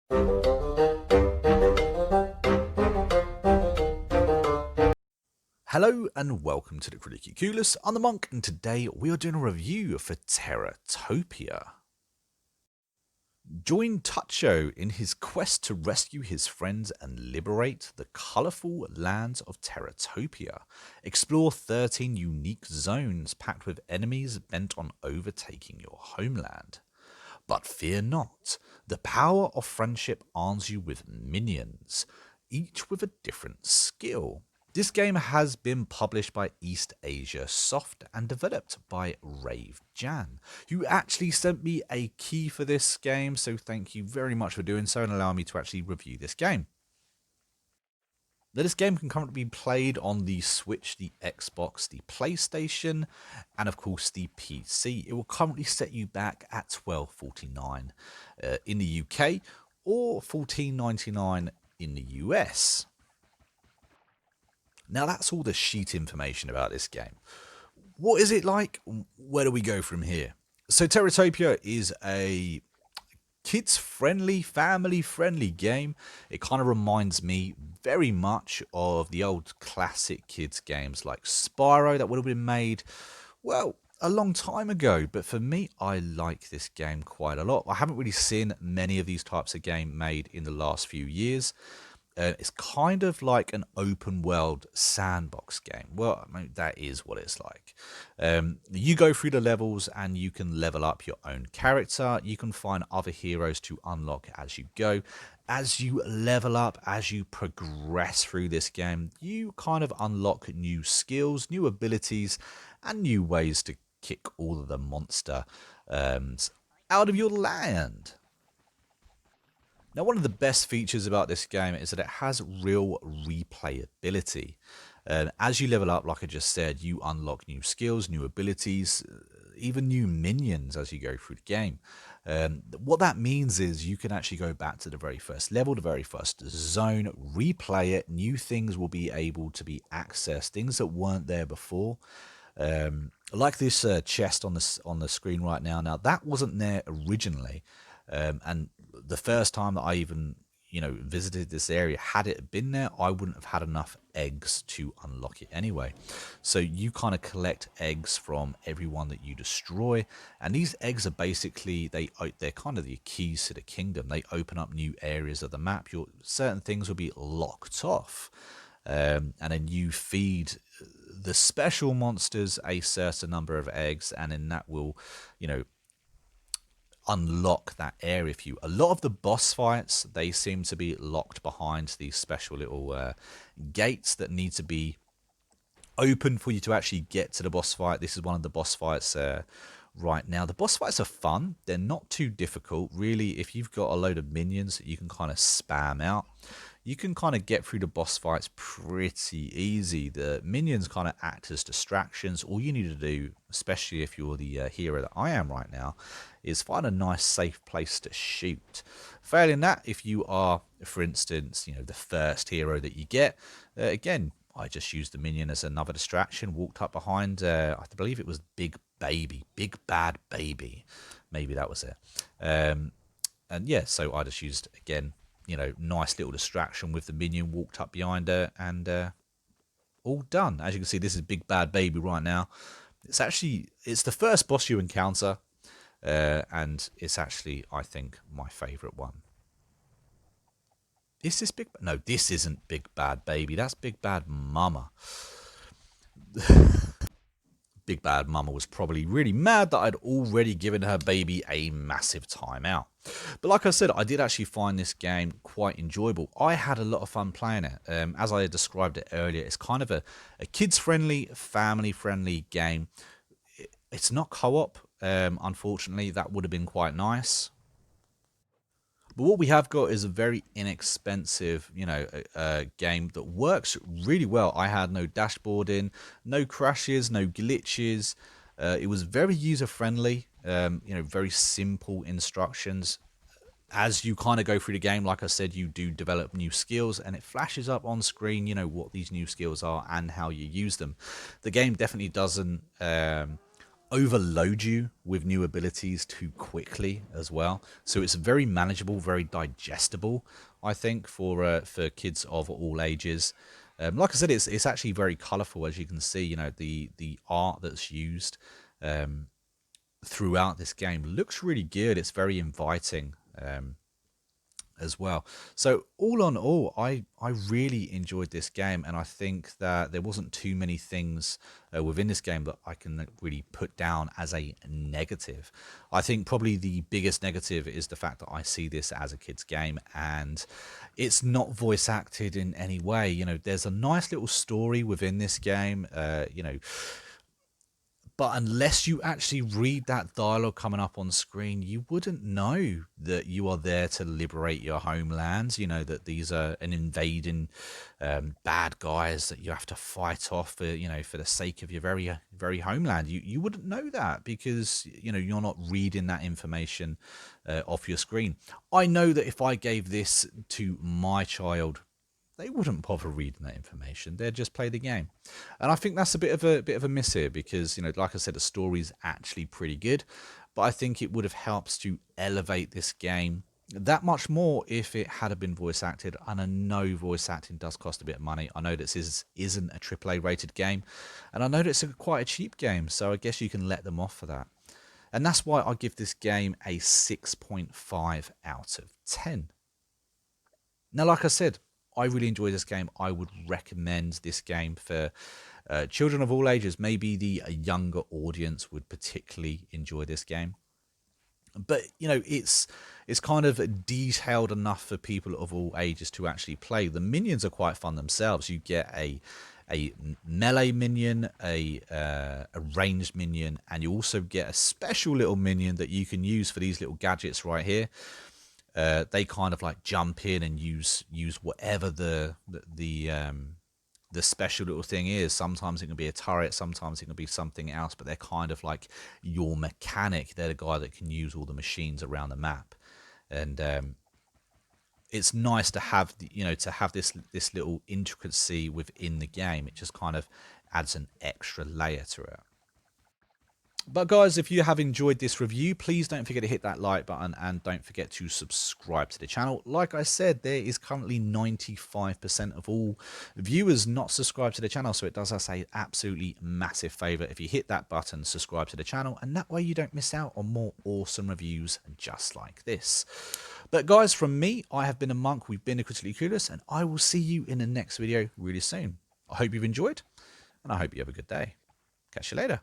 Hello and welcome to the Critically Clueless. I'm TheMonk, and today we are doing a review for Teratopia. Join Tucho in his quest to rescue his friends and liberate the colourful lands of Teratopia. Explore 13 unique zones packed with enemies bent on overtaking your homeland. But fear not, the power of friendship arms you with minions, each with a different skill. This game has been published by East Asia Soft and developed by Rave Jan, who actually sent me a key for this game, so thank you very much for doing so and allowing me to actually review this game. Now, this game can currently be played on the Switch, the Xbox, the PlayStation, and of course the PC. It will currently set you back at $12.49 in the UK or $14.99 in the US. Now that's all the sheet information about this game. What is it like? Where do we go from here? So Teratopia is a kids-friendly, family-friendly game. It kind of reminds me very much of the old classic kids games like Spyro that would have been made, well, a long time ago. But for me, I like this game quite a lot. I haven't really seen many of these types of game made in the last few years. It's kind of like an open world sandbox game. Well, I mean, that is what it's like. You go through the levels and you can level up your own character. You can find other heroes to unlock as you go. As you level up, as you progress through this game, you kind of unlock new skills, new abilities, and new ways to kick all of the monster out of your land. Now, one of the best features about this game is that it has real replayability. As you level up, like I just said, you unlock new skills, new abilities, even new minions as you go through the game. What that means is you can actually go back to the very first level, the very first zone, replay it. New things will be able to be accessed, things that weren't there before. Like this chest on the screen right now. Now, that wasn't there originally. And the first time that I even, visited this area, had it been there, I wouldn't have had enough eggs to unlock it anyway. So you kind of collect eggs from everyone that you destroy, and these eggs are basically they're kind of the keys to the kingdom. They open up new areas of the map. Certain things will be locked off, and then you feed the special monsters a certain number of eggs, and then that will, unlock that area for you. A lot of the boss fights, they seem to be locked behind these special little gates that need to be open for you to actually get to the boss fight. This is one of the boss fights right now. The boss fights are fun. They're not too difficult. Really, if you've got a load of minions that you can kind of spam out, you can kind of get through the boss fights pretty easy. The minions kind of act as distractions. All you need to do, especially if you're the hero that I am right now, is find a nice safe place to shoot. Failing that, if you are, for instance, the first hero that you get, again, I just used the minion as another distraction, walked up behind, I believe it was Big Bad Baby. Maybe that was it. And yeah, so I just used, again, nice little distraction with the minion, walked up behind her, and all done. As you can see, this is Big Bad Baby right now. It's the first boss you encounter, and it's actually, I think, my favourite one. Is this Big... No, this isn't Big Bad Baby. That's Big Bad Mama. Big Bad Mama was probably really mad that I'd already given her baby a massive timeout. But like I said, I did actually find this game quite enjoyable. I had a lot of fun playing it. As I described it earlier, it's kind of a kids-friendly, family-friendly game. It's not co-op, unfortunately. That would have been quite nice. But what we have got is a very inexpensive, game that works really well. I had no dashboarding, no crashes, no glitches. It was very user-friendly, very simple instructions. As you kind of go through the game, like I said, you do develop new skills, and it flashes up on screen, what these new skills are and how you use them. The game definitely doesn't overload you with new abilities too quickly as well. So it's very manageable, very digestible, I think, for kids of all ages. Like I said, it's actually very colourful, as you can see. You know, the art that's used throughout this game looks really good. It's very inviting. As well. So all on all, I really enjoyed this game, and I think that there wasn't too many things within this game that I can really put down as a negative. I think probably the biggest negative is the fact that I see this as a kid's game, and it's not voice acted in any way. You know, there's a nice little story within this game. You know, but unless you actually read that dialogue coming up on screen, you wouldn't know that you are there to liberate your homelands. You know, that these are an invading bad guys that you have to fight off for, you know, for the sake of your very homeland. You wouldn't know that because, you know, you're not reading that information off your screen. I know that if I gave this to my child, they wouldn't bother reading that information. They'd just play the game. And I think that's a bit of a miss here because, you know, like I said, the story's actually pretty good, but I think it would have helped to elevate this game that much more if it had been voice acted. And I know voice acting does cost a bit of money. I know this isn't a AAA rated game, and I know that it's quite a cheap game, so I guess you can let them off for that. And that's why I give this game a 6.5 out of 10. Now, like I said, I really enjoy this game. I would recommend this game for children of all ages. Maybe the younger audience would particularly enjoy this game. But, you know, it's kind of detailed enough for people of all ages to actually play. The minions are quite fun themselves. You get a melee minion, a ranged minion, and you also get a special little minion that you can use for these little gadgets right here. They kind of like jump in and use whatever the special little thing is. Sometimes it can be a turret, sometimes it can be something else, but they're kind of like your mechanic. They're the guy that can use all the machines around the map, and it's nice to have to have this little intricacy within the game. It just kind of adds an extra layer to it. But guys, if you have enjoyed this review, please don't forget to hit that like button and don't forget to subscribe to the channel. Like I said, there is currently 95% of all viewers not subscribed to the channel, so it does us a absolutely massive favor if you hit that button, subscribe to the channel, and that way you don't miss out on more awesome reviews just like this. But guys, from me, I have been a monk, we've been a Critically Clueless, and I will see you in the next video really soon. I hope you've enjoyed, and I hope you have a good day. Catch you later.